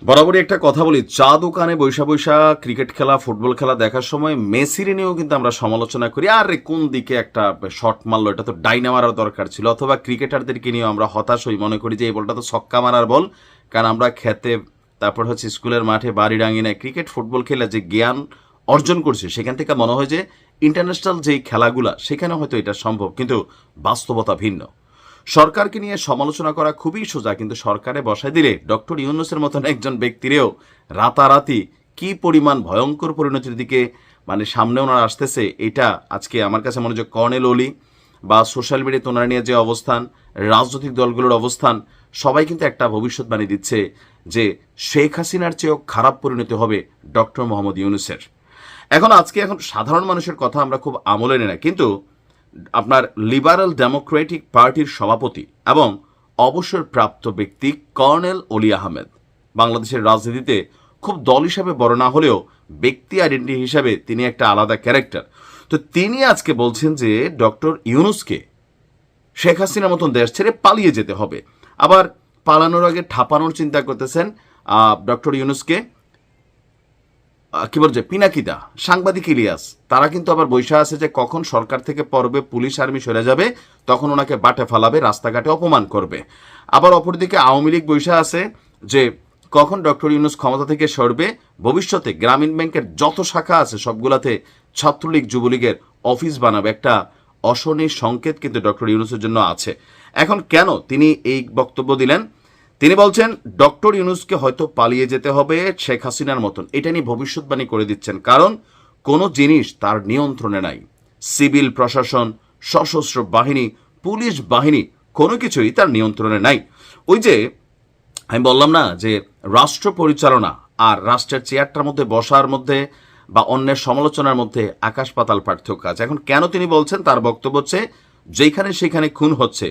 বরাবরই একটা কথা বলি, চা দোকানে বৈশা বৈশা ক্রিকেট খেলা ফুটবল খেলা দেখার সময় মেসির নিয়েও কিন্তু আমরা সমালোচনা করি, আরে কোন দিকে একটা শট মারলো, এটা তো ডাইনা মারার দরকার ছিল। অথবা ক্রিকেটারদেরকে নিয়েও আমরা হতাশ হই, মনে করি যে এই বলটা তো ছক্কা মারার বল। কারণ আমরা খেতে, তারপর হচ্ছে স্কুলের মাঠে, বাড়ি ডাঙিনায় ক্রিকেট ফুটবল খেলে যে জ্ঞান অর্জন করছে, সেখান থেকে মনে হয় যে ইন্টারন্যাশনাল যেই খেলাগুলা সেখানে হয়তো এটা সম্ভব, কিন্তু বাস্তবতা ভিন্ন। সরকারকে নিয়ে সমালোচনা করা খুবই সোজা, কিন্তু সরকারে বসায় দিলে ডক্টর ইউনূসের মতন একজন ব্যক্তিরেও রাতারাতি কি পরিমাণ ভয়ঙ্কর পরিণতির দিকে সামনে ওনার আসতেছে, এটা আজকে আমার কাছে মনে হয় কর্নেল ওলি বা সোশ্যাল মিডিয়াতে ওনারা নিয়ে যে অবস্থান, রাজনৈতিক দলগুলোর অবস্থান, সবাই কিন্তু একটা ভবিষ্যৎবাণী দিচ্ছে যে শেখ হাসিনার চেয়েও খারাপ পরিণতি হবে ডক্টর মোহাম্মদ ইউনূসের। এখন সাধারণ মানুষের কথা আমরা খুব আমলে নেই না, কিন্তু আপনার লিবারাল ডেমোক্রেটিক পার্টির সভাপতি এবং অবসরপ্রাপ্ত ব্যক্তি কর্নেল অলি আহমেদ বাংলাদেশের রাজনীতিতে খুব দল হিসাবে বড় না হলেও ব্যক্তি আইডেন্টিটি হিসাবে তিনি একটা আলাদা ক্যারেক্টার। তো তিনি আজকে বলছেন যে ডক্টর ইউনূসকে শেখ হাসিনার মতন দেশ ছেড়ে পালিয়ে যেতে হবে। আবার পালানোর আগে ঠাপানোর চিন্তা করতেছেন ডক্টর ইউনূসকে। কি বলছে পিনাকিদা, সাংবাদিক ইলিয়াস, তারা কিন্তু আবার বৈশা আছে যে কখন সরকার থেকে পর্বে পুলিশ আর্মি সরে যাবে তখন ওনাকে বাটে ফালাবে, রাস্তাঘাটে অপমান করবে। আবার অপরদিকে আওয়ামী লীগ বৈশা আছে যে কখন ডক্টর ইউনূস ক্ষমতা থেকে সরবে, ভবিষ্যতে গ্রামীণ ব্যাংকের যত শাখা আছে সবগুলাতে ছাত্রলীগ যুবলীগের অফিস বানাবে। একটা অশনি সংকেত কিন্তু ডক্টর ইউনূসের জন্য আছে। এখন কেন তিনি এই বক্তব্য দিলেন? তিনি বলছেন ডক্টর ইউনূসকে হয়তো পালিয়ে যেতে হবে শেখ হাসিনার মতন, এটা নিয়ে ভবিষ্যৎবাণী করে দিচ্ছেন। কারণ কোনো জিনিস তার নিয়ন্ত্রণে নাই। সিভিল প্রশাসন, সশস্ত্র বাহিনী, পুলিশ বাহিনী, কোনো কিছুই তার নিয়ন্ত্রণে নাই। ওই যে আমি বললাম না যে রাষ্ট্র পরিচালনা আর রাষ্ট্রের চেয়ারটার মধ্যে বসার মধ্যে বা অন্যের সমালোচনার মধ্যে আকাশ পাতাল পার্থক্য আছে। এখন কেন তিনি বলছেন, তার বক্তব্য হচ্ছে যেখানে সেখানে খুন হচ্ছে,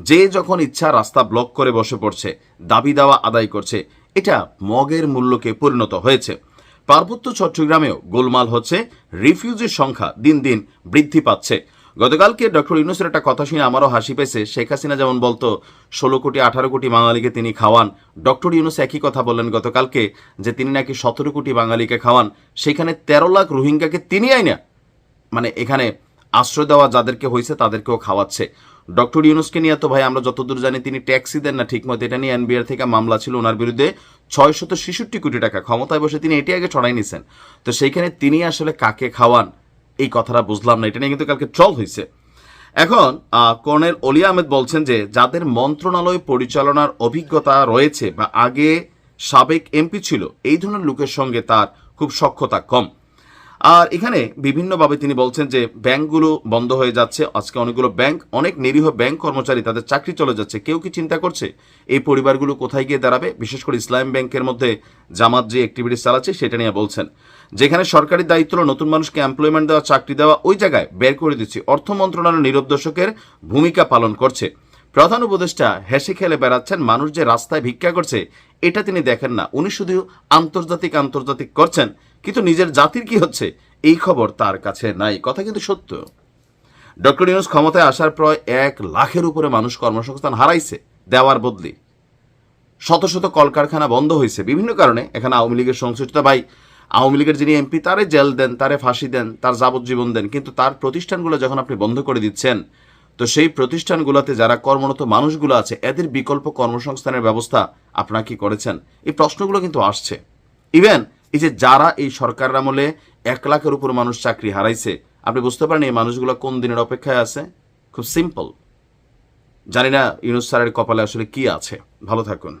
যে যখন ইচ্ছা রাস্তা ব্লক করে বসে পড়ছে, দাবি দাওয়া আদায় করছে, এটা মগের মূল্যকে পরিণত হয়েছে। পার্বত্য চট্টগ্রামেও গোলমাল হচ্ছে, রিফিউজির সংখ্যা দিন দিন বৃদ্ধি পাচ্ছে। গতকালকে ডক্টর ইউনূসের একটা কথা শুনে আমারও হাসি পেয়েছে। শেখ হাসিনা যেমন বলতো 16 কোটি 18 কোটি বাঙালিকে তিনি খাওয়ান, ডক্টর ইউনূস একই কথা বললেন গতকালকে যে তিনি নাকি 17 কোটি বাঙালিকে খাওয়ান, সেখানে 13 লাখ রোহিঙ্গাকে তিনি আইনা এখানে আশ্রয় দেওয়া যাদেরকে হয়েছে তাদেরকেও খাওয়াচ্ছে। ডক্টর ইউনূসকে নিয়ে তো ভাই আমরা যতদূর জানি তিনি ট্যাক্সই দেন না ঠিকমতো, এটা নিয়ে এনবিআর থেকে মামলা ছিল ওনার বিরুদ্ধে 666 কোটি টাকা, ক্ষমতায় বসে তিনি এটি আগে ছড়াই নিছেন। তো সেইখানে তিনি আসলে কাকে খাওয়ান এই কথাটা বুঝলাম না, এটা নিয়ে কিন্তু কালকে ট্রল হয়েছে। এখন কর্নেল অলি আহমেদ বলছেন যে যাদের মন্ত্রণালয় পরিচালনার অভিজ্ঞতা রয়েছে বা আগে সাবেক এমপি ছিল, এই ধরনের লোকের সঙ্গে তার খুব সখ্যতা কম। আর এখানে বিভিন্নভাবে তিনি বলছেন যে ব্যাংকগুলো বন্ধ হয়ে যাচ্ছে, আজকে অনেকগুলো ব্যাংক, অনেক নিরীহ ব্যাংক কর্মচারী তাদের চাকরি চলে যাচ্ছে। কেউ কি চিন্তা করছে এই পরিবারগুলো কোথায় গিয়ে দাঁড়াবে? বিশেষ করে ইসলাম ব্যাংকের মধ্যে জামাত যে অ্যাক্টিভিটিস চালাচ্ছে সেটা নিয়ে বলছেন, যেখানে সরকারি দায়িত্ব নতুন মানুষকে এমপ্লয়মেন্ট দেওয়া, চাকরি দেওয়া, ওই জায়গায় বের করে দিচ্ছে। অর্থ মন্ত্রণালয় নীরব দর্শকের ভূমিকা পালন করছে। প্রধান উপদেষ্টা হেসে খেলে বেড়াচ্ছেন, মানুষ যে রাস্তায় ভিক্ষা করছে এটা তিনি দেখেন না। উনি শুধু আন্তর্জাতিক করছেন, কিন্তু নিজের জাতির কি হচ্ছে এই খবর তার কাছে নাই। কথা কিন্তু সত্য। ডক্টর ইউনূস ক্ষমতায় আসার প্রায় 1 লাখের উপরে মানুষ কর্মসংস্থান হারাইছে দেওয়ার বদলি। শত শত কলকারখানা বন্ধ হয়েছে বিভিন্ন কারণে। এখানে আওয়ামী লীগের সংশ্লিষ্টতা, ভাই আওয়ামী লীগের যিনি এমপি তারে জেল দেন, তারে ফাঁসি দেন, তার যাবজ্জীবন দেন, কিন্তু তার প্রতিষ্ঠানগুলো যখন আপনি বন্ধ করে দিচ্ছেন, তো সেই প্রতিষ্ঠানগুলোতে যারা কর্মরত মানুষগুলো আছে এদের বিকল্প কর্মসংস্থানের ব্যবস্থা আপনারা কি করেছেন? এই প্রশ্নগুলো কিন্তু আসছে। ইভেন এই যে যারা এই সরকার আমলে 1 লাখের উপর মানুষ চাকরি হারাইছে, আপনি বুঝতে পারেন এই মানুষগুলো কোন দিনের অপেক্ষায় আছে? খুব সিম্পল। জানি না ইউনূস স্যারের কপালে আসলে কি আছে। ভালো থাকুন।